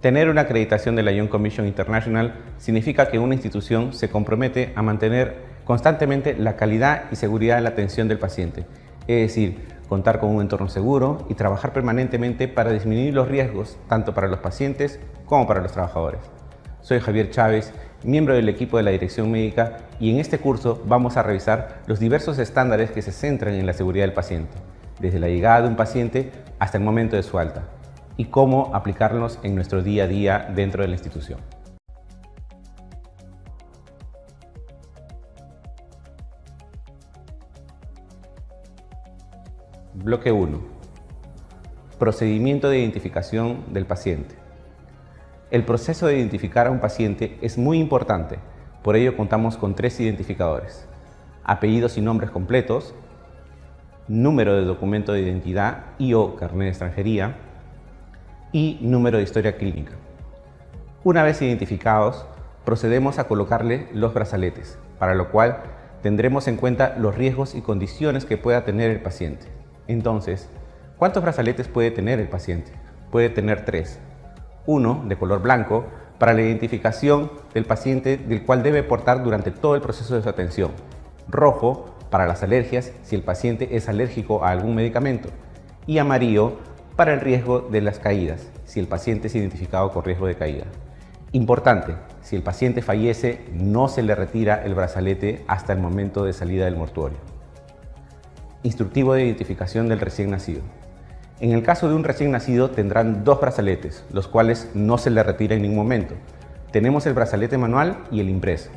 Tener una acreditación de la Young Commission International significa que una institución se compromete a mantener constantemente la calidad y seguridad de la atención del paciente, es decir, contar con un entorno seguro y trabajar permanentemente para disminuir los riesgos tanto para los pacientes como para los trabajadores. Soy Javier Chávez, miembro del equipo de la Dirección Médica, y en este curso vamos a revisar los diversos estándares que se centran en la seguridad del paciente, desde la llegada de un paciente hasta el momento de su alta, y cómo aplicarlos en nuestro día a día dentro de la institución. Bloque 1. Procedimiento de identificación del paciente. El proceso de identificar a un paciente es muy importante, por ello contamos con 3 identificadores: apellidos y nombres completos, número de documento de identidad y/o carnet de extranjería y número de historia clínica. Una vez identificados, procedemos a colocarle los brazaletes, para lo cual tendremos en cuenta los riesgos y condiciones que pueda tener el paciente. Entonces, ¿cuántos brazaletes puede tener el paciente? Puede tener 3. Uno de color blanco para la identificación del paciente, del cual debe portar durante todo el proceso de su atención. Rojo para las alergias, si el paciente es alérgico a algún medicamento. Y amarillo para el riesgo de las caídas, si el paciente es identificado con riesgo de caída. Importante, si el paciente fallece, no se le retira el brazalete hasta el momento de salida del mortuorio. Instructivo de identificación del recién nacido. En el caso de un recién nacido tendrán 2 brazaletes, los cuales no se le retira en ningún momento. Tenemos el brazalete manual y el impreso.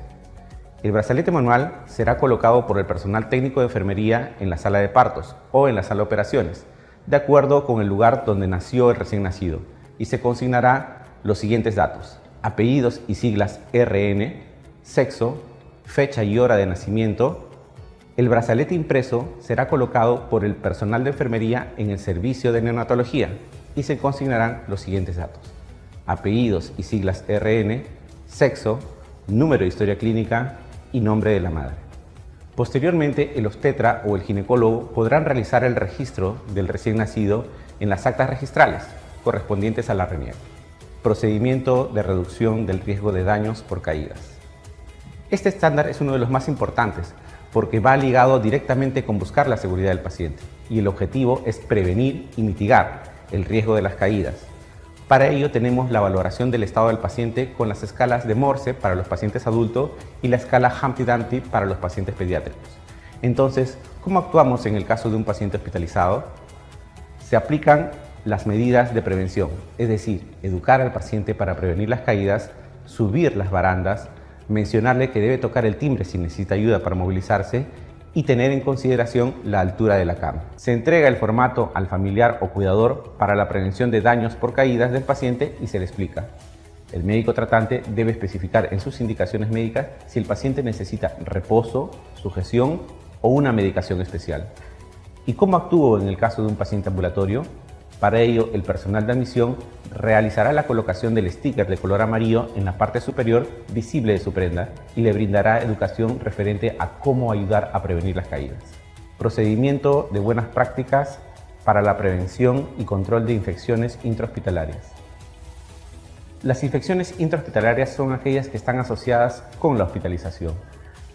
El brazalete manual será colocado por el personal técnico de enfermería en la sala de partos o en la sala de operaciones, de acuerdo con el lugar donde nació el recién nacido, y se consignará los siguientes datos: apellidos y siglas RN, sexo, fecha y hora de nacimiento. El brazalete impreso será colocado por el personal de enfermería en el servicio de neonatología y se consignarán los siguientes datos: apellidos y siglas RN, sexo, número de historia clínica y nombre de la madre. Posteriormente, el obstetra o el ginecólogo podrán realizar el registro del recién nacido en las actas registrales correspondientes a la RENIEC. Procedimiento de reducción del riesgo de daños por caídas. Este estándar es uno de los más importantes, porque va ligado directamente con buscar la seguridad del paciente, y el objetivo es prevenir y mitigar el riesgo de las caídas. Para ello tenemos la valoración del estado del paciente con las escalas de Morse para los pacientes adultos y la escala Humpty Dumpty para los pacientes pediátricos. Entonces, ¿cómo actuamos en el caso de un paciente hospitalizado? Se aplican las medidas de prevención, es decir, educar al paciente para prevenir las caídas, subir las barandas, mencionarle que debe tocar el timbre si necesita ayuda para movilizarse y tener en consideración la altura de la cama. Se entrega el formato al familiar o cuidador para la prevención de daños por caídas del paciente y se le explica. El médico tratante debe especificar en sus indicaciones médicas si el paciente necesita reposo, sujeción o una medicación especial. ¿Y cómo actúo en el caso de un paciente ambulatorio? Para ello, el personal de admisión realizará la colocación del sticker de color amarillo en la parte superior visible de su prenda y le brindará educación referente a cómo ayudar a prevenir las caídas. Procedimiento de buenas prácticas para la prevención y control de infecciones intrahospitalarias. Las infecciones intrahospitalarias son aquellas que están asociadas con la hospitalización.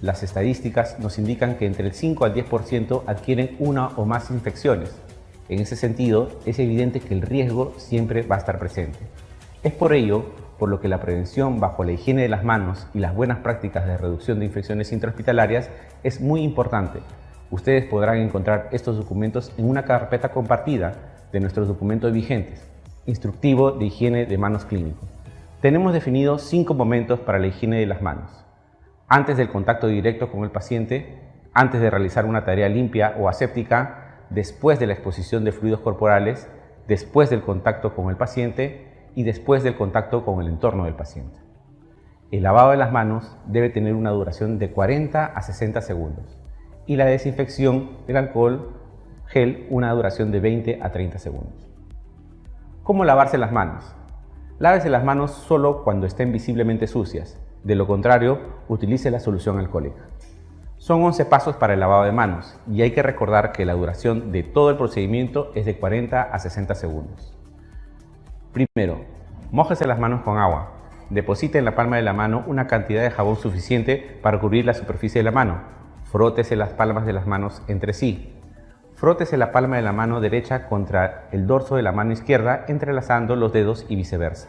Las estadísticas nos indican que entre el 5 al 10% adquieren una o más infecciones. En ese sentido, es evidente que el riesgo siempre va a estar presente. Es por ello por lo que la prevención bajo la higiene de las manos y las buenas prácticas de reducción de infecciones intrahospitalarias es muy importante. Ustedes podrán encontrar estos documentos en una carpeta compartida de nuestros documentos vigentes, instructivo de higiene de manos clínico. Tenemos definidos 5 momentos para la higiene de las manos: antes del contacto directo con el paciente, antes de realizar una tarea limpia o aséptica, después de la exposición de fluidos corporales, después del contacto con el paciente y después del contacto con el entorno del paciente. El lavado de las manos debe tener una duración de 40 a 60 segundos y la desinfección del alcohol gel una duración de 20 a 30 segundos. ¿Cómo lavarse las manos? Lávese las manos solo cuando estén visiblemente sucias, de lo contrario, utilice la solución alcohólica. Son 11 pasos para el lavado de manos y hay que recordar que la duración de todo el procedimiento es de 40 a 60 segundos. Primero, Mójese las manos con agua. Deposite en la palma de la mano una cantidad de jabón suficiente para cubrir la superficie de la mano. Frótese las palmas de las manos entre sí. Frótese la palma de la mano derecha contra el dorso de la mano izquierda, entrelazando los dedos y viceversa.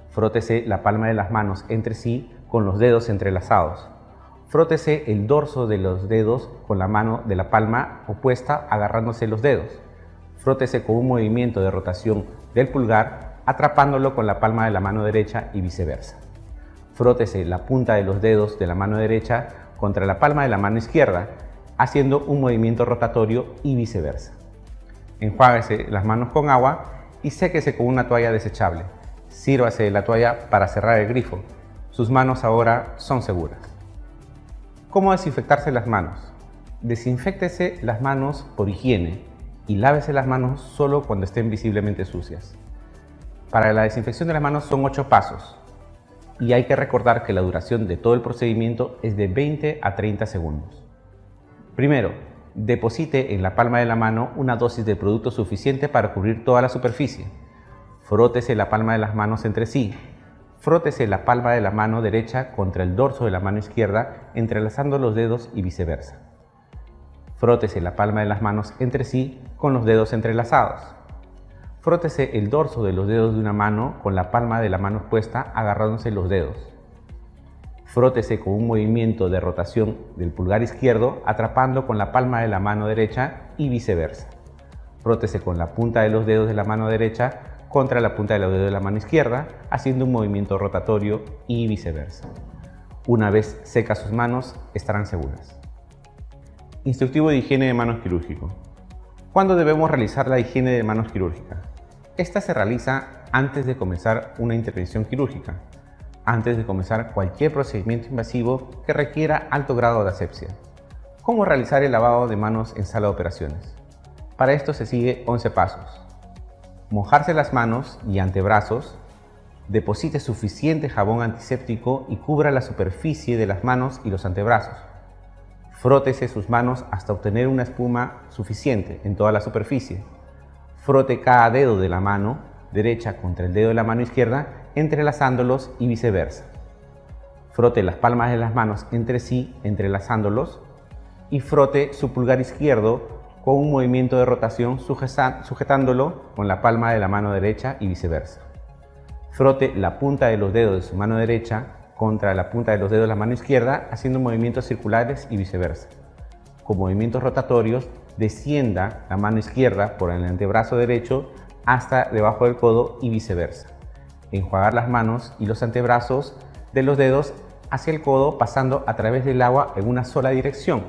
Frótese la palma de las manos entre sí con los dedos entrelazados. Frótese el dorso de los dedos con la mano de la palma opuesta agarrándose los dedos. Frótese con un movimiento de rotación del pulgar atrapándolo con la palma de la mano derecha y viceversa. Frótese la punta de los dedos de la mano derecha contra la palma de la mano izquierda haciendo un movimiento rotatorio y viceversa. Enjuáguese las manos con agua y séquese con una toalla desechable. Sírvase de la toalla para cerrar el grifo. Sus manos ahora son seguras. ¿Cómo desinfectarse las manos? Desinféctese las manos por higiene y lávese las manos solo cuando estén visiblemente sucias. Para la desinfección de las manos son 8 pasos y hay que recordar que la duración de todo el procedimiento es de 20 a 30 segundos. Primero, deposite en la palma de la mano una dosis de producto suficiente para cubrir toda la superficie. Frótese la palma de las manos entre sí. Frótese la palma de la mano derecha contra el dorso de la mano izquierda, entrelazando los dedos y viceversa. Frótese la palma de las manos entre sí con los dedos entrelazados. Frótese el dorso de los dedos de una mano con la palma de la mano opuesta agarrándose los dedos. Frótese con un movimiento de rotación del pulgar izquierdo atrapando con la palma de la mano derecha y viceversa. Frótese con la punta de los dedos de la mano derecha contra la punta de los dedos de la mano izquierda, haciendo un movimiento rotatorio y viceversa. Una vez secas sus manos, estarán seguras. Instructivo de higiene de manos quirúrgico. ¿Cuándo debemos realizar la higiene de manos quirúrgica? Esta se realiza antes de comenzar una intervención quirúrgica, antes de comenzar cualquier procedimiento invasivo que requiera alto grado de asepsia. ¿Cómo realizar el lavado de manos en sala de operaciones? Para esto se sigue 11 pasos. Mojarse las manos y antebrazos, deposite suficiente jabón antiséptico y cubra la superficie de las manos y los antebrazos. Frótese sus manos hasta obtener una espuma suficiente en toda la superficie. Frote cada dedo de la mano derecha contra el dedo de la mano izquierda, entrelazándolos y viceversa. Frote las palmas de las manos entre sí, entrelazándolos, y frote su pulgar izquierdo con un movimiento de rotación sujetándolo con la palma de la mano derecha y viceversa. Frote la punta de los dedos de su mano derecha contra la punta de los dedos de la mano izquierda haciendo movimientos circulares y viceversa. Con movimientos rotatorios descienda la mano izquierda por el antebrazo derecho hasta debajo del codo y viceversa. Enjuagar las manos y los antebrazos de los dedos hacia el codo pasando a través del agua en una sola dirección,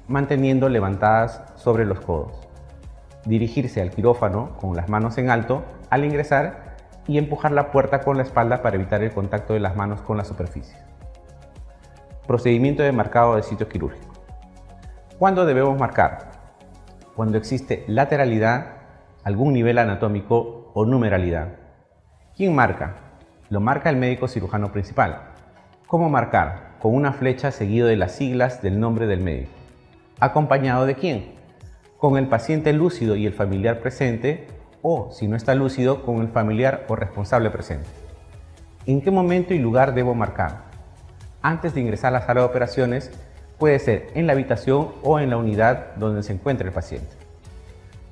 manteniendo levantadas sobre los codos. Dirigirse al quirófano con las manos en alto al ingresar y empujar la puerta con la espalda para evitar el contacto de las manos con la superficie. Procedimiento de marcado de sitio quirúrgico. ¿Cuándo debemos marcar? Cuando existe lateralidad, algún nivel anatómico o numeralidad. ¿Quién marca? Lo marca el médico cirujano principal. ¿Cómo marcar? Con una flecha seguido de las siglas del nombre del médico. ¿Acompañado de quién? Con el paciente lúcido y el familiar presente, o, si no está lúcido, con el familiar o responsable presente. ¿En qué momento y lugar debo marcar? Antes de ingresar a la sala de operaciones, puede ser en la habitación o en la unidad donde se encuentre el paciente.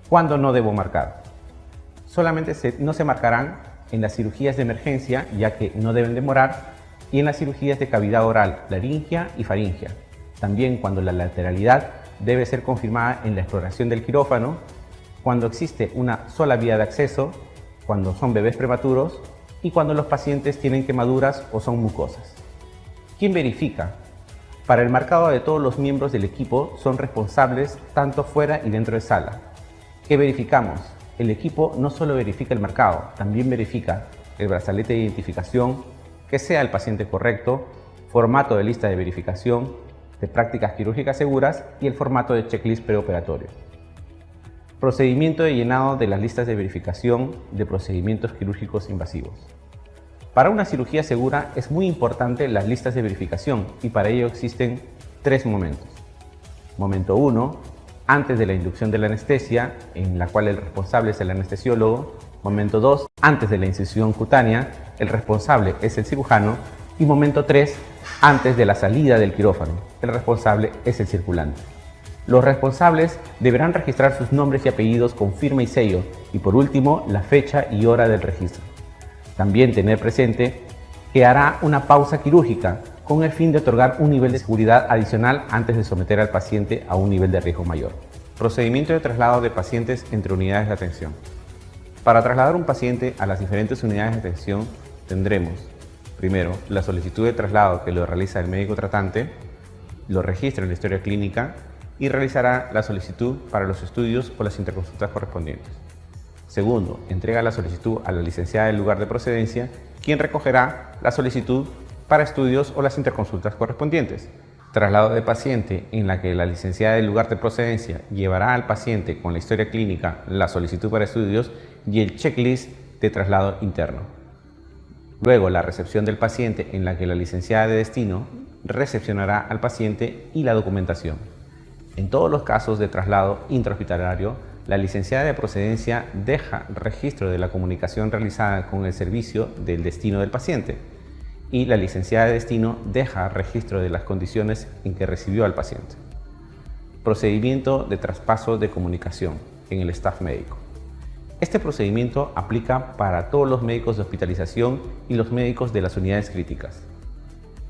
¿Cuándo no debo marcar? Solamente no se marcarán en las cirugías de emergencia, ya que no deben demorar, y en las cirugías de cavidad oral, laringia y faringia. También cuando la lateralidad debe ser confirmada en la exploración del quirófano, cuando existe una sola vía de acceso, cuando son bebés prematuros y cuando los pacientes tienen quemaduras o son mucosas. ¿Quién verifica? Para el marcado de todos los miembros del equipo son responsables tanto fuera y dentro de sala. ¿Qué verificamos? El equipo no solo verifica el marcado, también verifica el brazalete de identificación, que sea el paciente correcto, formato de lista de verificación, de prácticas quirúrgicas seguras y el formato de checklist preoperatorio. Procedimiento de llenado de las listas de verificación de procedimientos quirúrgicos invasivos. Para una cirugía segura es muy importante las listas de verificación y para ello existen 3 momentos. Momento 1, antes de la inducción de la anestesia, en la cual el responsable es el anestesiólogo. Momento 2, antes de la incisión cutánea, el responsable es el cirujano. Y momento 3, antes de la salida del quirófano, el responsable es el circulante. Los responsables deberán registrar sus nombres y apellidos con firma y sello y por último la fecha y hora del registro. También tener presente que hará una pausa quirúrgica con el fin de otorgar un nivel de seguridad adicional antes de someter al paciente a un nivel de riesgo mayor. Procedimiento de traslado de pacientes entre unidades de atención. Para trasladar un paciente a las diferentes unidades de atención tendremos primero la solicitud de traslado que lo realiza el médico tratante, lo registra en la historia clínica y realizará la solicitud para los estudios o las interconsultas correspondientes. Segundo, entrega la solicitud a la licenciada del lugar de procedencia, quien recogerá la solicitud para estudios o las interconsultas correspondientes. Traslado de paciente, en la que la licenciada del lugar de procedencia llevará al paciente con la historia clínica, la solicitud para estudios y el checklist de traslado interno. Luego, la recepción del paciente, en la que la licenciada de destino recepcionará al paciente y la documentación. En todos los casos de traslado intrahospitalario, la licenciada de procedencia deja registro de la comunicación realizada con el servicio del destino del paciente y la licenciada de destino deja registro de las condiciones en que recibió al paciente. Procedimiento de traspaso de comunicación en el staff médico. Este procedimiento aplica para todos los médicos de hospitalización y los médicos de las unidades críticas.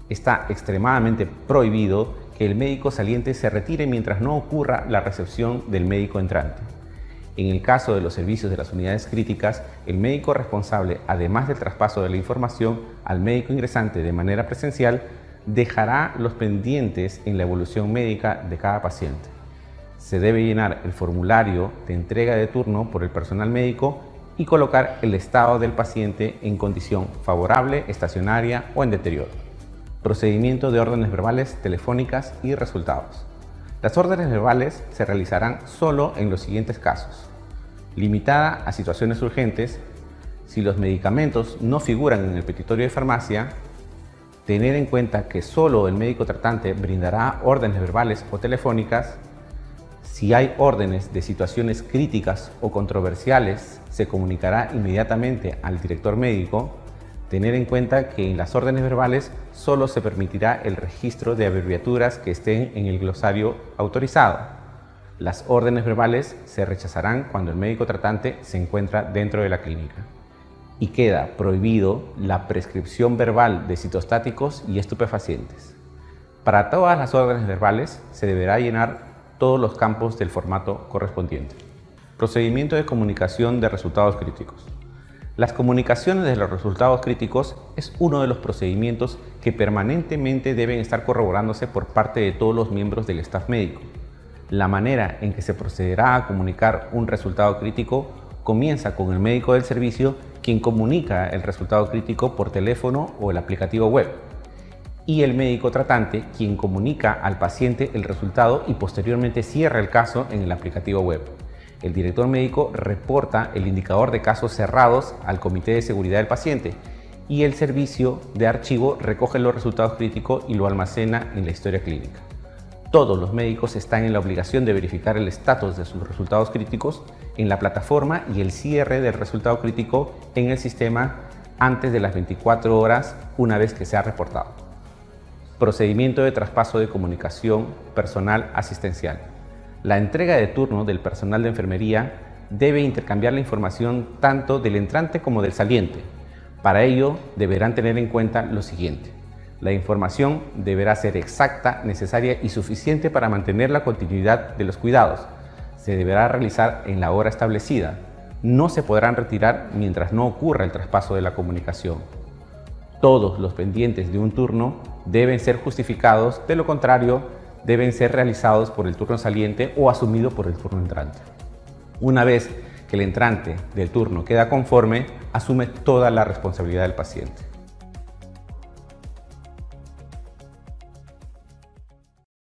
Está extremadamente prohibido que el médico saliente se retire mientras no ocurra la recepción del médico entrante. En el caso de los servicios de las unidades críticas, el médico responsable, además del traspaso de la información al médico ingresante de manera presencial, dejará los pendientes en la evolución médica de cada paciente. Se debe llenar el formulario de entrega de turno por el personal médico y colocar el estado del paciente en condición favorable, estacionaria o en deterioro. Procedimiento de órdenes verbales, telefónicas y resultados. Las órdenes verbales se realizarán solo en los siguientes casos. Limitada a situaciones urgentes, si los medicamentos no figuran en el petitorio de farmacia, tener en cuenta que solo el médico tratante brindará órdenes verbales o telefónicas. Si hay órdenes de situaciones críticas o controversiales, se comunicará inmediatamente al director médico. Tener en cuenta que en las órdenes verbales solo se permitirá el registro de abreviaturas que estén en el glosario autorizado. Las órdenes verbales se rechazarán cuando el médico tratante se encuentra dentro de la clínica. Y queda prohibido la prescripción verbal de citostáticos y estupefacientes. Para todas las órdenes verbales se deberá llenar todos los campos del formato correspondiente. Procedimiento de comunicación de resultados críticos. Las comunicaciones de los resultados críticos es uno de los procedimientos que permanentemente deben estar corroborándose por parte de todos los miembros del staff médico. La manera en que se procederá a comunicar un resultado crítico comienza con el médico del servicio, quien comunica el resultado crítico por teléfono o el aplicativo web, y el médico tratante, quien comunica al paciente el resultado y posteriormente cierra el caso en el aplicativo web. El director médico reporta el indicador de casos cerrados al Comité de Seguridad del Paciente y el servicio de archivo recoge los resultados críticos y lo almacena en la historia clínica. Todos los médicos están en la obligación de verificar el estatus de sus resultados críticos en la plataforma y el cierre del resultado crítico en el sistema antes de las 24 horas una vez que se ha reportado. Procedimiento de traspaso de comunicación personal asistencial. La entrega de turno del personal de enfermería debe intercambiar la información tanto del entrante como del saliente. Para ello, deberán tener en cuenta lo siguiente. La información deberá ser exacta, necesaria y suficiente para mantener la continuidad de los cuidados. Se deberá realizar en la hora establecida. No se podrán retirar mientras no ocurra el traspaso de la comunicación. Todos los pendientes de un turno deben ser justificados, de lo contrario, deben ser realizados por el turno saliente o asumido por el turno entrante. Una vez que el entrante del turno queda conforme, asume toda la responsabilidad del paciente.